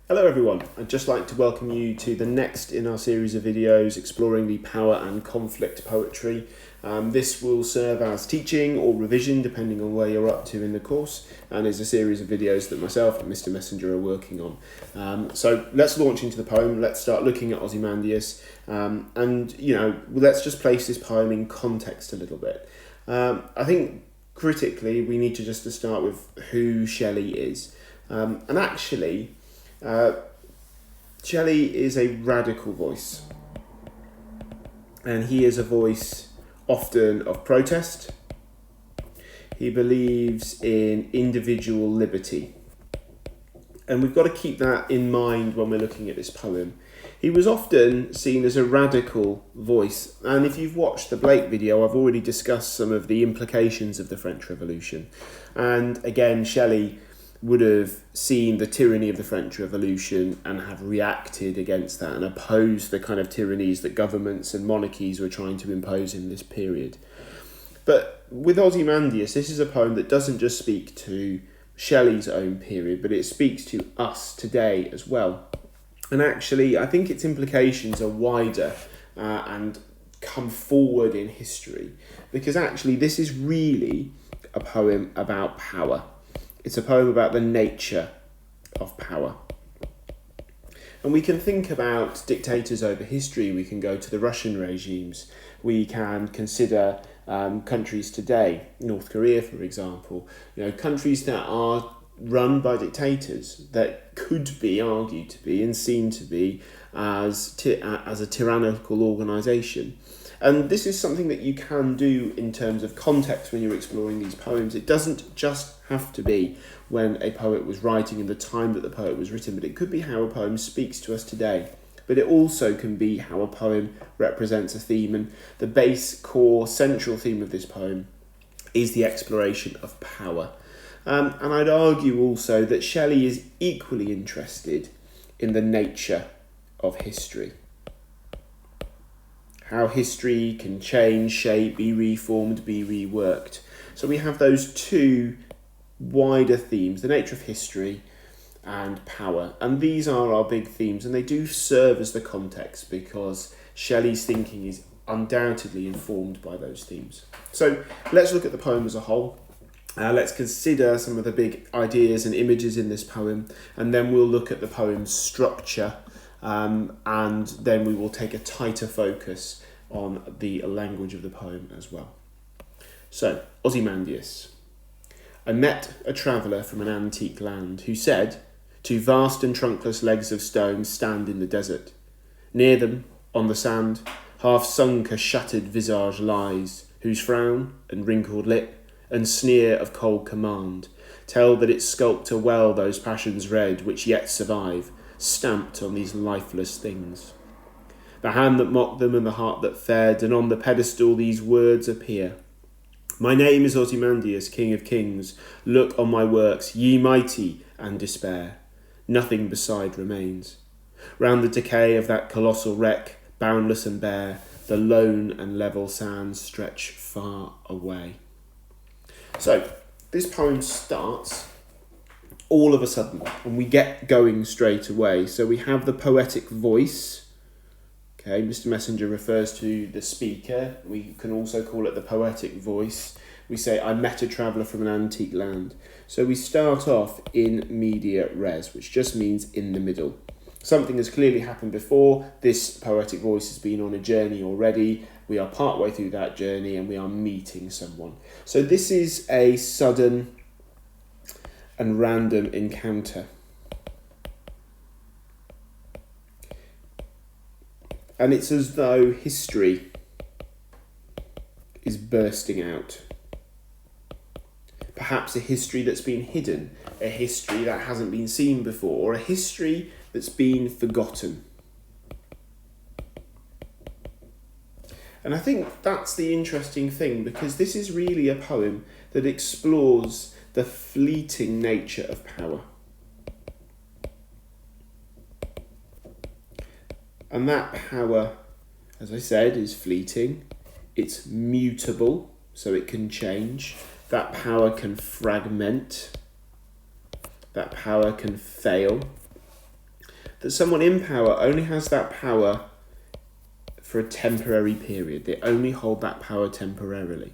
Hello everyone, I'd just like to welcome you to the next in our series of videos exploring the power and conflict poetry. This will serve as teaching or revision depending on where you're up to in the course, and is a series of videos that myself and Mr. Messenger are working on. So let's launch into the poem, let's start looking at Ozymandias, and let's just place this poem in context a little bit. I think critically we need to start with who Shelley is. And actually, Shelley is a radical voice, and he is a voice often of protest. He believes in individual liberty, and we've got to keep that in mind when we're looking at this poem. He was often seen as a radical voice, and if you've watched the Blake video, I've already discussed some of the implications of the French Revolution. And again, Shelley would have seen the tyranny of the French Revolution and have reacted against that and opposed the kind of tyrannies that governments and monarchies were trying to impose in this period. But with Ozymandias, this is a poem that doesn't just speak to Shelley's own period, but it speaks to us today as well. And actually, I think its implications are wider and come forward in history, because actually this is really a poem about power. It's a poem about the nature of power. And we can think about dictators over history. We can go to the Russian regimes. We can consider countries today, North Korea, for example. Countries that are run by dictators that could be argued to be and seen to be as a tyrannical organisation. And this is something that you can do in terms of context when you're exploring these poems. It doesn't just have to be when a poet was writing in the time that the poet was written, but it could be how a poem speaks to us today. But it also can be how a poem represents a theme, and the base, core, central theme of this poem is the exploration of power. And I'd argue also that Shelley is equally interested in the nature of history. How history can change, shape, be reformed, be reworked. So we have those two wider themes, the nature of history and power. And these are our big themes, and they do serve as the context because Shelley's thinking is undoubtedly informed by those themes. So let's look at the poem as a whole. Let's consider some of the big ideas and images in this poem, and then we'll look at the poem's structure. And then we will take a tighter focus on the language of the poem as well. So, Ozymandias. I met a traveller from an antique land who said, 2 vast and trunkless legs of stone stand in the desert. Near them, on the sand, half sunk a shattered visage lies, whose frown and wrinkled lip and sneer of cold command tell that its sculptor well those passions read which yet survive, stamped on these lifeless things. The hand that mocked them and the heart that fed, and on the pedestal these words appear. My name is Ozymandias, King of Kings. Look on my works, ye mighty, and despair. Nothing beside remains. Round the decay of that colossal wreck, boundless and bare, the lone and level sands stretch far away. So, this poem starts all of a sudden, and we get going straight away. So we have the poetic voice. Okay, Mr. Messenger refers to the speaker. We can also call it the poetic voice. We say, I met a traveller from an antique land. So we start off in media res, which just means in the middle. Something has clearly happened before. This poetic voice has been on a journey already. We are partway through that journey and we are meeting someone. So this is a sudden and random encounter. And it's as though history is bursting out. Perhaps a history that's been hidden, a history that hasn't been seen before, or a history that's been forgotten. And I think that's the interesting thing, because this is really a poem that explores the fleeting nature of power. And that power, as I said, is fleeting. It's mutable, so it can change. That power can fragment. That power can fail. that someone in power only has that power for a temporary period. They only hold that power temporarily.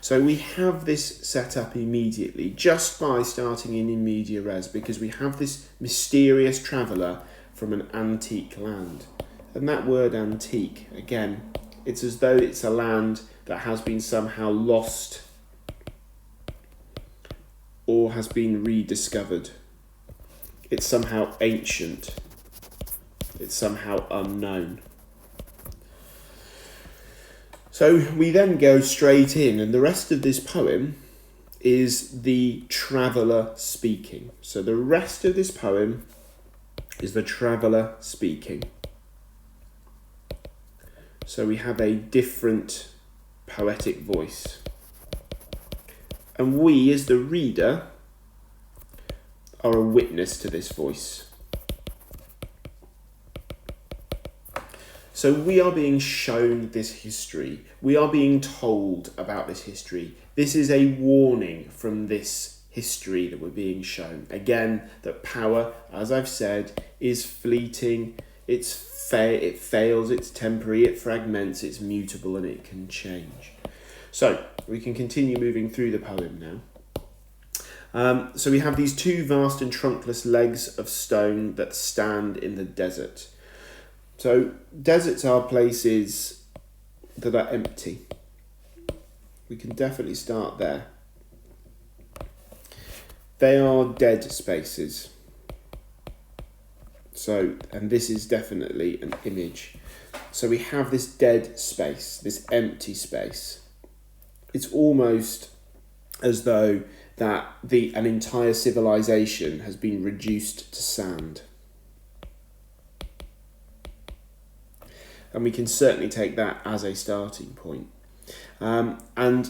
So we have this set up immediately just by starting in media res, because we have this mysterious traveller from an antique land. And that word antique, again, it's as though it's a land that has been somehow lost or has been rediscovered. It's somehow ancient. It's somehow unknown. So we then go straight in, and the rest of this poem is the traveller speaking. So the rest of this poem is the traveller speaking. So we have a different poetic voice. And we, as the reader, are a witness to this voice. So we are being shown this history. We are being told about this history. This is a warning from this history that we're being shown. Again, that power, as I've said, is fleeting. It fails, it's temporary, it fragments, it's mutable, and it can change. So we can continue moving through the poem now. So we have these two vast and trunkless legs of stone that stand in the desert. So deserts are places that are empty. We can definitely start there. They are dead spaces. So, and this is definitely an image. So we have this dead space, this empty space. It's almost as though that an entire civilization has been reduced to sand. And we can certainly take that as a starting point. And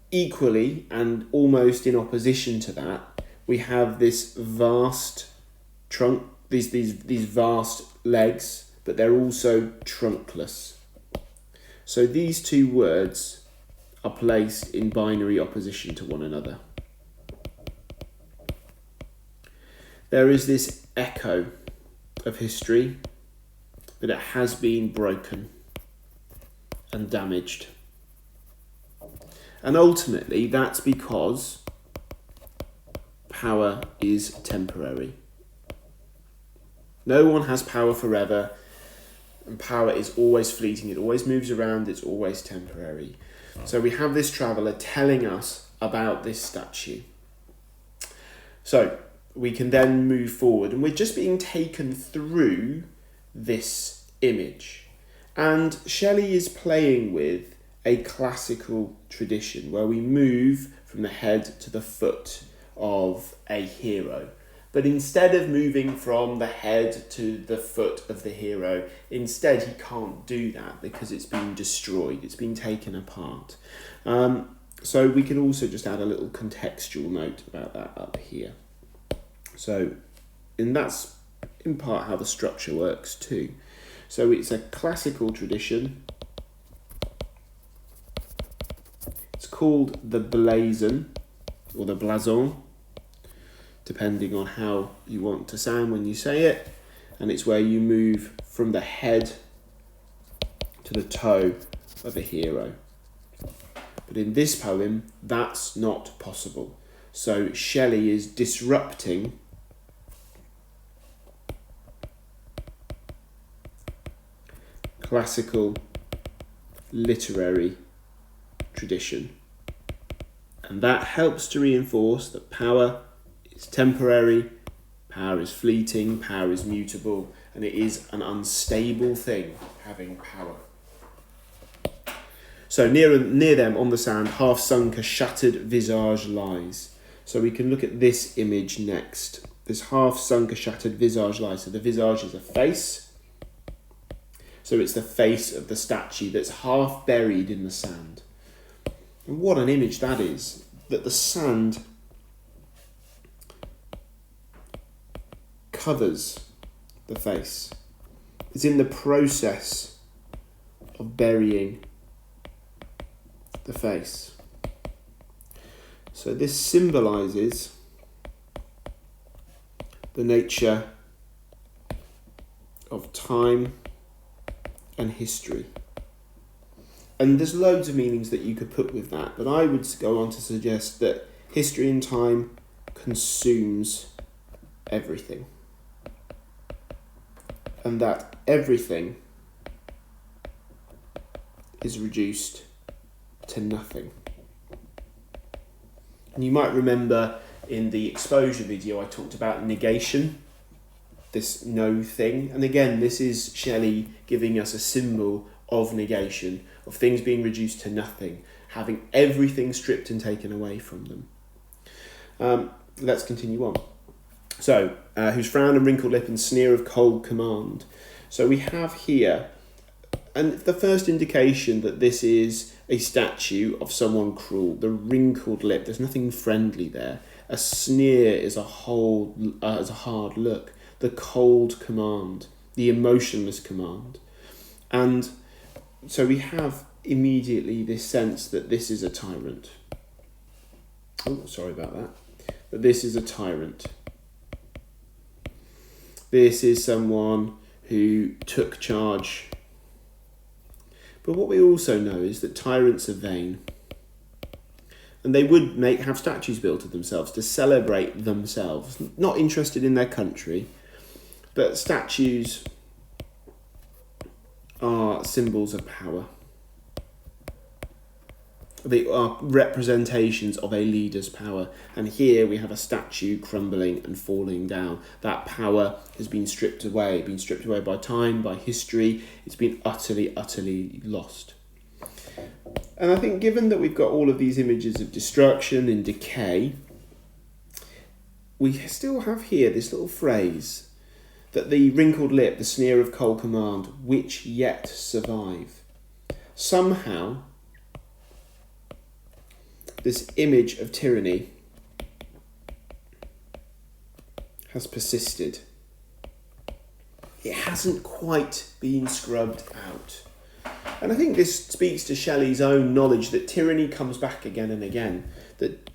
equally, and almost in opposition to that, we have this vast trunk, these vast legs, but they're also trunkless. So these two words are placed in binary opposition to one another. There is this echo of history, that it has been broken and damaged. And ultimately, that's because power is temporary. No one has power forever, and power is always fleeting. It always moves around, it's always temporary. So we have this traveller telling us about this statue. So we can then move forward, and we're just being taken through this image. And Shelley is playing with a classical tradition where we move from the head to the foot of a hero. But instead of moving from the head to the foot of the hero, instead he can't do that because it's been destroyed, it's been taken apart. So we can also just add a little contextual note about that up here. So, and that's in part how the structure works too. So it's a classical tradition. It's called the blazon, or the blason, depending on how you want to sound when you say it. And it's where you move from the head to the toe of a hero. But in this poem, that's not possible. So Shelley is disrupting classical literary tradition. And that helps to reinforce that power is temporary, power is fleeting, power is mutable, and it is an unstable thing, having power. So near them on the sand, half sunk, a shattered visage lies. So we can look at this image next. This half sunk, a shattered visage lies. So the visage is a face. So it's the face of the statue that's half buried in the sand. And what an image that is, that the sand covers the face. It's in the process of burying the face. So this symbolises the nature of time and history. And there's loads of meanings that you could put with that, but I would go on to suggest that history and time consumes everything. And that everything is reduced to nothing. And you might remember in the exposure video I talked about negation, this no thing. And again, this is Shelley giving us a symbol of negation, of things being reduced to nothing, having everything stripped and taken away from them. Let's continue on. So, whose frown and wrinkled lip and sneer of cold command. So we have here, and the first indication that this is a statue of someone cruel, the wrinkled lip, there's nothing friendly there. A sneer is a hard look. The cold command, the emotionless command. And so we have immediately this sense that this is a tyrant. Oh, sorry about that. But this is a tyrant. This is someone who took charge. But what we also know is that tyrants are vain. And they would have statues built of themselves to celebrate themselves. Not interested in their country, but statues are symbols of power. They are representations of a leader's power. And here we have a statue crumbling and falling down. That power has been stripped away by time, by history. It's been utterly, utterly lost. And I think given that we've got all of these images of destruction and decay, we still have here this little phrase that the wrinkled lip, the sneer of cold command, which yet survive. Somehow, this image of tyranny has persisted. It hasn't quite been scrubbed out. And I think this speaks to Shelley's own knowledge that tyranny comes back again and again. That,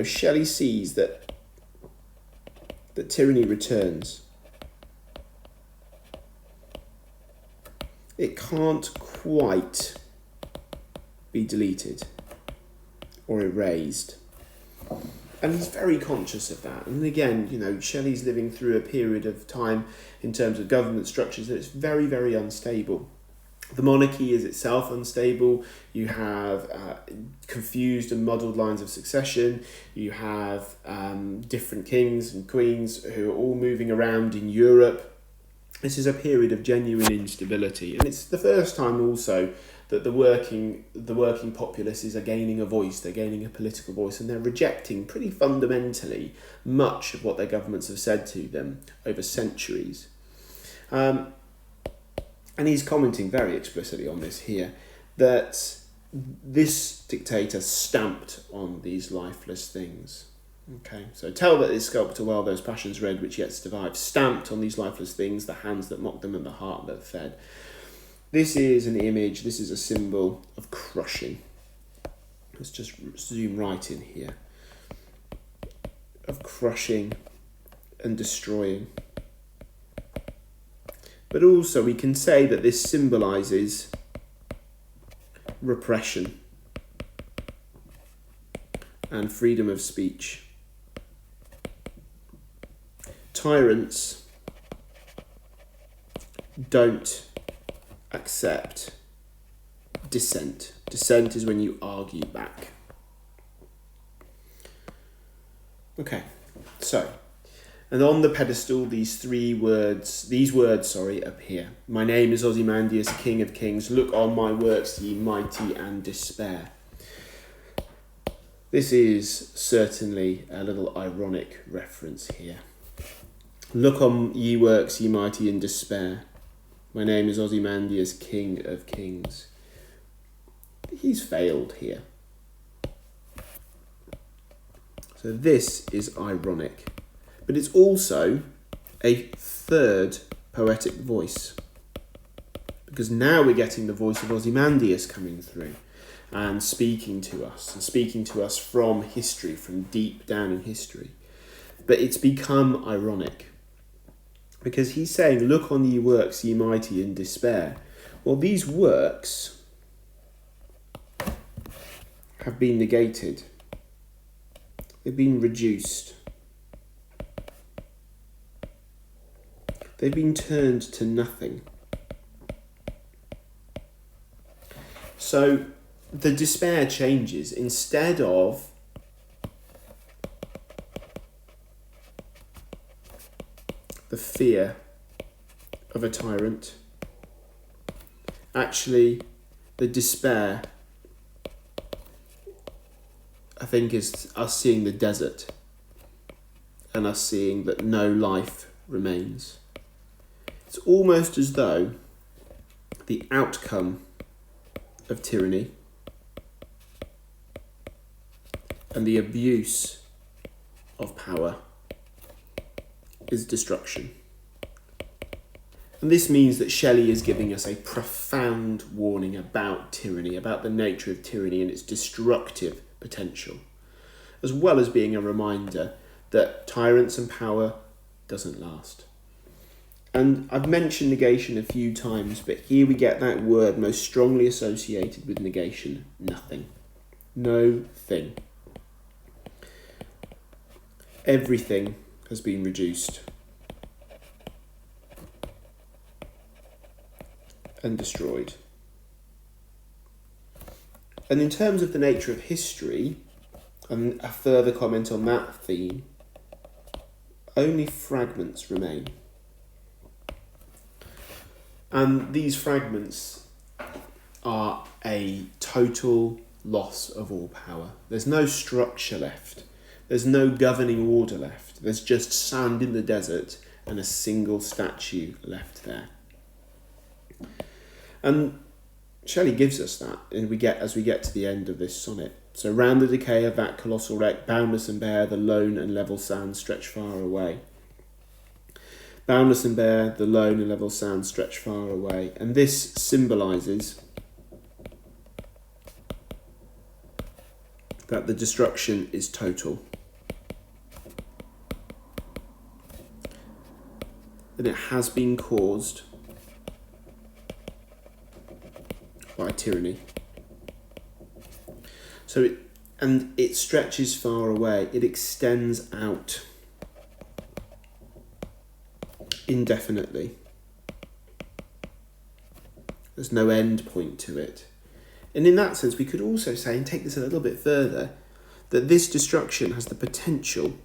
Shelley sees that tyranny returns. It can't quite be deleted or erased. And he's very conscious of that. And again, Shelley's living through a period of time in terms of government structures that it's very, very unstable. The monarchy is itself unstable. You have confused and muddled lines of succession. You have different kings and queens who are all moving around in Europe. This is a period of genuine instability. And it's the first time also that the working populaces are gaining a voice, they're gaining a political voice, and they're rejecting pretty fundamentally much of what their governments have said to them over centuries. And he's commenting very explicitly on this here, that this dictator stamped on these lifeless things. Okay, so tell that this sculptor, while those passions red which yet survive, stamped on these lifeless things, the hands that mocked them and the heart that fed. This is an image, this is a symbol of crushing. Let's just zoom right in here. Of crushing and destroying. But also we can say that this symbolises repression and freedom of speech. Tyrants don't accept dissent. Dissent is when you argue back. Okay, so, and on the pedestal these words appear. My name is Ozymandias, King of Kings. Look on my works, ye mighty, and despair. This is certainly a little ironic reference here. Look on ye works, ye mighty, and despair. My name is Ozymandias, King of Kings. He's failed here. So this is ironic. But it's also a third poetic voice. Because now we're getting the voice of Ozymandias coming through and speaking to us from history, from deep down in history. But it's become ironic. Because he's saying, look on ye works, ye mighty, in despair. Well, these works have been negated. They've been reduced. They've been turned to nothing. So the despair changes. Instead of the fear of a tyrant, actually the despair, I think, is us seeing the desert and us seeing that no life remains. It's almost as though the outcome of tyranny and the abuse of power is destruction. And this means that Shelley is giving us a profound warning about tyranny, about the nature of tyranny and its destructive potential, as well as being a reminder that tyrants and power doesn't last. And I've mentioned negation a few times, but here we get that word most strongly associated with negation: nothing. No thing. Everything has been reduced and destroyed. And in terms of the nature of history, and a further comment on that theme, only fragments remain. And these fragments are a total loss of all power. There's no structure left. There's no governing order left. There's just sand in the desert and a single statue left there. And Shelley gives us that, and as we get to the end of this sonnet. So round the decay of that colossal wreck, boundless and bare, the lone and level sands stretch far away. Boundless and bare, the lone and level sands stretch far away. And this symbolises that the destruction is total. And it has been caused by tyranny. So it stretches far away. It extends out indefinitely. There's no end point to it. And in that sense, we could also say, and take this a little bit further, that this destruction has the potential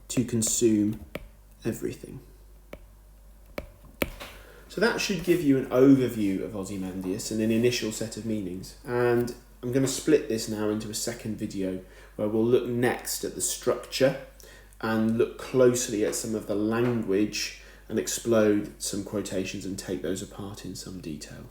to consume everything. So that should give you an overview of Ozymandias and an initial set of meanings. And I'm going to split this now into a second video where we'll look next at the structure and look closely at some of the language and explode some quotations and take those apart in some detail.